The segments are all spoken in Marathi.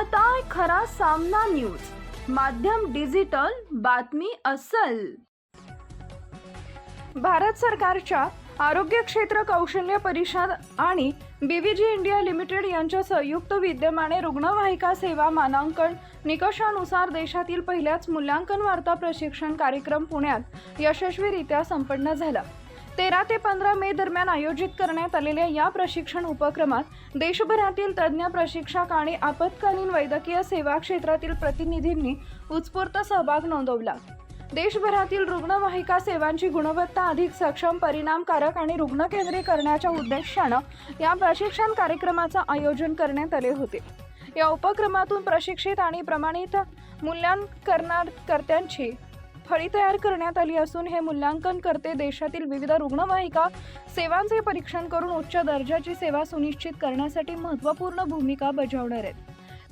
पाहताय खरा सामना न्यूज, माध्यम डिजिटल, बातमी अस्सल। भारत सरकारच्या आरोग्य क्षेत्र कौशल्य परिषद आणि बीव्हीजी इंडिया लिमिटेड यांच्या संयुक्त विद्यमाने रुग्णवाहिका सेवा मानांकन निकषानुसार देशातील पहिल्याच मूल्यांकन वार्ता प्रशिक्षण कार्यक्रम पुण्यात यशस्वीरित्या संपन्न झाला। 13 ते 15 मे दरम्यान आयोजित करण्यात आलेल्या या प्रशिक्षण उपक्रमात देशभरातील तज्ञ प्रशिक्षक आणि आपत्कालीन वैद्यकीय सेवा क्षेत्रातील प्रतिनिधींनी उत्स्फूर्त सहभाग नोंदवला। देशभरातील रुग्णवाहिका सेवांची गुणवत्ता अधिक सक्षम, परिणामकारक आणि रुग्णकेंद्री करण्याच्या उद्देशाने या प्रशिक्षण कार्यक्रमाचे आयोजन करण्यात आले होते। या उपक्रमातून प्रशिक्षित आणि प्रमाणित मूल्यांकनकर्त्यांची फळी तयार करण्यात आली असून हे मूल्यांकनकर्ते देशातील विविध रुग्णवाहिका सेवांचे परीक्षण करून उच्च दर्जाची सेवा सुनिश्चित करण्यासाठी महत्त्वपूर्ण भूमिका बजावणार आहेत।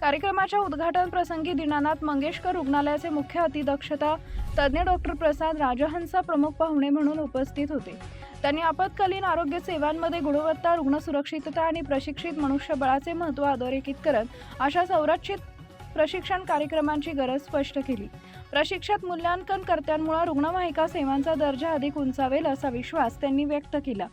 कार्यक्रमाच्या उद्घाटन प्रसंगी दीनानाथ मंगेशकर रुग्णालयाचे मुख्य अतिदक्षता तज्ञ डॉक्टर प्रसाद राजहंस प्रमुख पाहुणे म्हणून उपस्थित होते। त्यांनी आपत्कालीन आरोग्य सेवांमध्ये गुणवत्ता, रुग्ण सुरक्षितता आणि प्रशिक्षित मनुष्यबळाचे महत्त्व अधोरेखित करत अशा संरचित प्रशिक्षण कार्यक्रमांची गरज स्पष्ट केली। प्रशिक्षित मूल्यांकनकर्त्यांमुळे रुग्णवाहिका सेवांचा दर्जा अधिक उंचावेल असा विश्वास त्यांनी व्यक्त केला।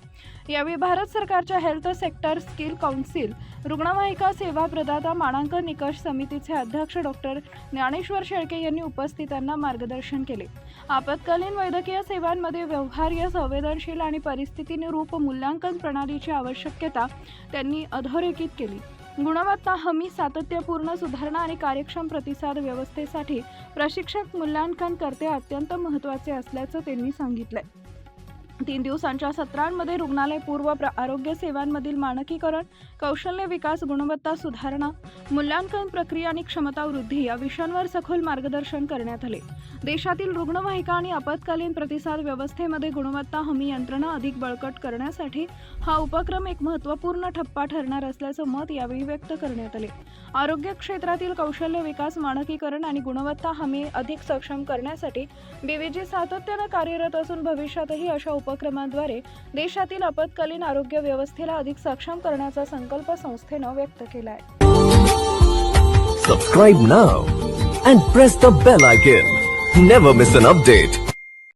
यावेळी भारत सरकारच्या हेल्थ सेक्टर स्किल काउन्सिल, रुग्णवाहिका सेवा प्रदाता मानांकन निकष समितीचे अध्यक्ष डॉक्टर ज्ञानेश्वर शेळके यांनी उपस्थितांना मार्गदर्शन केले। आपत्कालीन वैद्यकीय सेवांमध्ये व्यवहार्य, संवेदनशील आणि परिस्थितीनुरूप मूल्यांकन प्रणालीची आवश्यकता त्यांनी अधोरेखित केली। गुणवत्ता हमी, सातत्यपूर्ण सुधारणा आणि कार्यक्षम प्रतिसाद व्यवस्थेसाठी प्रशिक्षक मूल्यांकनकर्ते अत्यंत महत्त्वाचे असल्याचं त्यांनी सांगितलं। 3 दिवसांच्या सत्रांमध्ये रुग्णालय पूर्व आरोग्य सेवांमधील मानकीकरण, कौशल्य विकास, गुणवत्ता सुधारणा, मूल्यांकन प्रक्रिया आणि क्षमता वृद्धी या विषयांवर सखोल मार्गदर्शन करण्यात आले। देशातील रुग्णवाहिका आणि आपत्कालीन प्रतिसाद व्यवस्थेमध्ये गुणवत्ता हमी यंत्रणा अधिक बळकट करण्यासाठी हा उपक्रम एक महत्त्वपूर्ण ठप्पा ठरणार असल्याचं मत यावेळी व्यक्त करण्यात आले। आरोग्य क्षेत्रातील कौशल्य विकास, मानकीकरण आणि गुणवत्ता हमी अधिक सक्षम करण्यासाठी बीव्हीजी सातत्याने कार्यरत असून भविष्यातही अशा उपक्रमाद्वारे देशातील आपत्कालीन आरोग्य व्यवस्थेला अधिक सक्षम करण्याचा संकल्प संस्थेने व्यक्त केला आहे। Subscribe now and press the bell icon. Never miss an update.